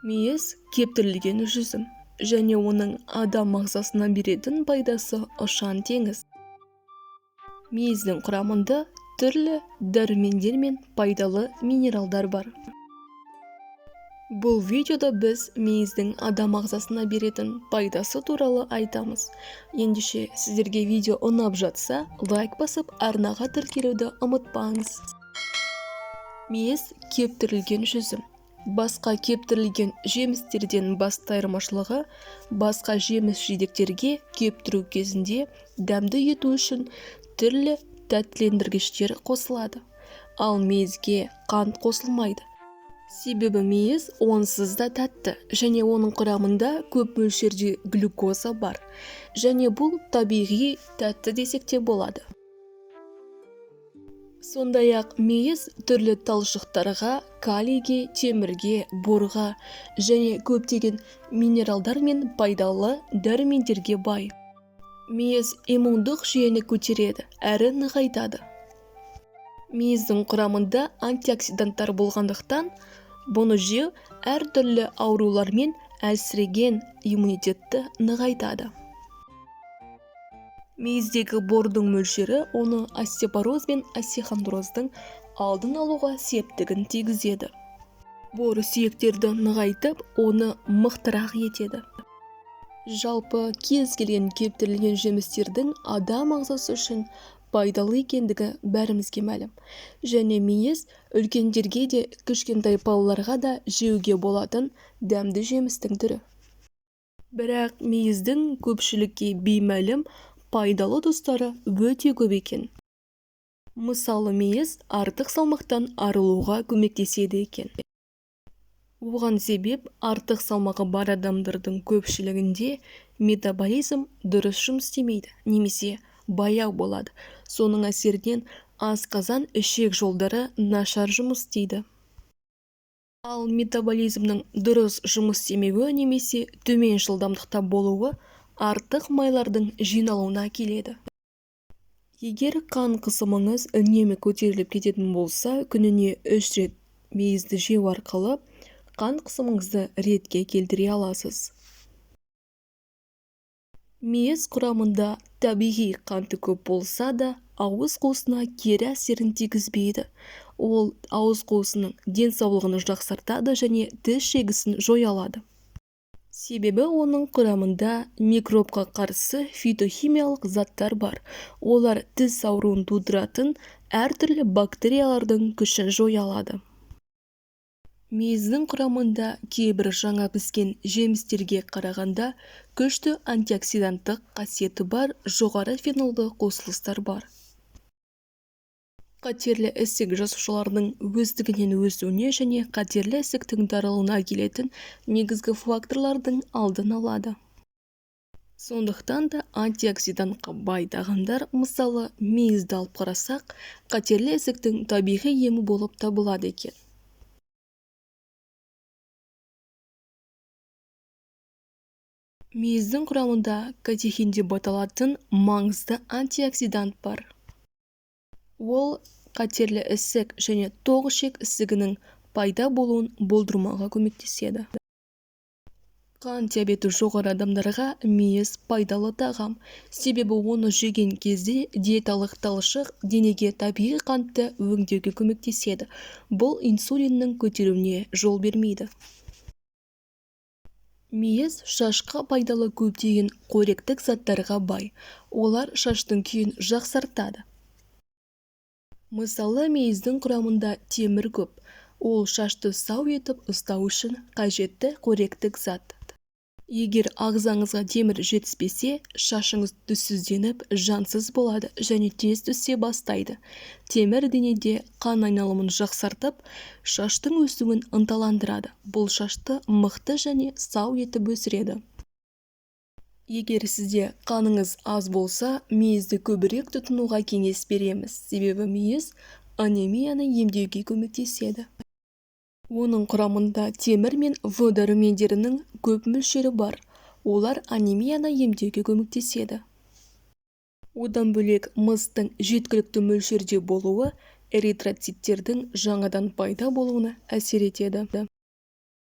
Мейіз кептірілген жүзім және оның адам ағзасына беретін пайдасы ұшан теңіз. Мейіздің құрамында түрлі дәрумендер мен пайдалы минералдар бар. Бұл видеода біз мейіздің адам ағзасына беретін пайдасы туралы айтамыз. Ендеше сіздерге видео ұнап жатса, лайк басып, арнаға тіркелуді ұмытпаңыз. Мейіз кептірілген жүзім. Басқа кептірілген жемістерден басты айырмашылығы, басқа жеміс-жидектерге кептіру кезінде дәмді ету үшін түрлі тәттілендіргіштер қосылады. Ал мейізге қант қосылмайды. Себебі мейіз онсыз да тәтті және оның құрамында көп мөлшерде глюкоза бар. Және бұл табиғи тәтті десек те болады. Сондай-ақ мейіз түрлі талшықтарға, калийге, темірге, борға және көптеген минералдар мен пайдалы дәрумендерге бай. Мейіз иммундық жүйені көтереді әрі нығайтады. Мейіздің құрамында антиоксиданттар болғандықтан, бұны жеу әртүрлі аурулар мен әлсіреген иммунитетті нығайтады. Мейіздегі бордың мөлшері оны остеопороз бен остеохондроздың алдын алуға септігін тигізеді. Бор сүйектерді нығайтып, оны мықтырақ етеді. Жалпы кез келген кептірілген жемістердің адам ағзасы үшін пайдалы екендігі бәрімізге мәлім. Және мейіз үлкендерге де, кішкентай балаларға да жеуге болатын дәмді жемістің түрі. Бірақ мейіздің көпшілікке беймәлім пайдалы тұстары өте көп екен. Мысалы, мейіз артық салмақтан арылуға көмектеседі екен. Оған себеп артық салмағы бар адамдардың көпшілігінде метаболизм дұрыс жұмыс істемейді, немесе баяу болады. Соның әсерінен асқазан ішек жолдары нашар жұмыс істейді. Ал метаболизмнің дұрыс жұмыс істемеуі немесе төмен жылдамдықта болуы артық майлардың жиналуына келеді. Егер қан қысымыңыз үнемі көтеріліп кететін болса, күніне 3 рет мейізді жеу арқылы қан қысымыңызды ретке келтіре аласыз. Мейіз құрамында табиғи қанты көп болса да, ауыз қуысына кері әсерін тигізбейді. Ол ауыз қуысының денсаулығын жақсартады және тіс шегісін жоя алады. Себебі оның құрамында микробқа қарсы фитохимиялық заттар бар. Олар тіс ауруын тудыратын әртүрлі бактериялардың күшін жоя алады. Мейіздің құрамында кейбір жаңа піскен жемістерге қарағанда күшті антиоксиданттық қасиеті бар жоғары фенолды қосылыстар бар. Қатерлі ісік жасушаларының өздігінен өсуіне және қатерлі ісіктің таралуына келетін негізгі факторлардың алдын алады. Сондықтан да антиоксидантқа бай тағамдар, мысалы, мейізді алып қарасақ, қатерлі ісіктің табиғи емі болып табылады екен. Мейіздің құрамында катехин деп аталатын маңызды антиоксидант бар. Ол қатерлі ісік және тоқ ішек ісігінің пайда болуын болдырмауға көмектеседі. Қан диабеті жоғары адамдарға мейіз пайдалы тағам, себебі оны жеген кезде диеталық талшық денеге табиғи қантты өңдеуге көмектеседі. Бұл инсулиннің көтеруіне жол бермейді. Мейіз шашқа пайдалы көптеген қоректік заттарға бай. Олар шаштың күйін жақсартады. Мысалы, мейіздің құрамында темір көп. Ол шашты сау етіп ұстау үшін қажетті қоректік зат. Егер ағзаңызға темір жетіспесе, шашыңыз түссізденіп, жансыз болады және тез түссе бастайды. Темір денеде қан айналымын жақсартып, шаштың өсуін ынталандырады. Бұл шашты мықты және сау етіп өсіреді. Егер сізде қаныңыз аз болса, мейізді көбірек тұтынуға кеңес береміз, себебі мейіз анемияны емдеуге көмектеседі. Оның құрамында темір мен В дәрумендерінің көп мөлшері бар. Олар анемияны емдеуге көмектеседі. Одан бөлек мыстың жеткілікті мөлшерде болуы эритроциттердің жаңадан пайда болуына әсер етеді.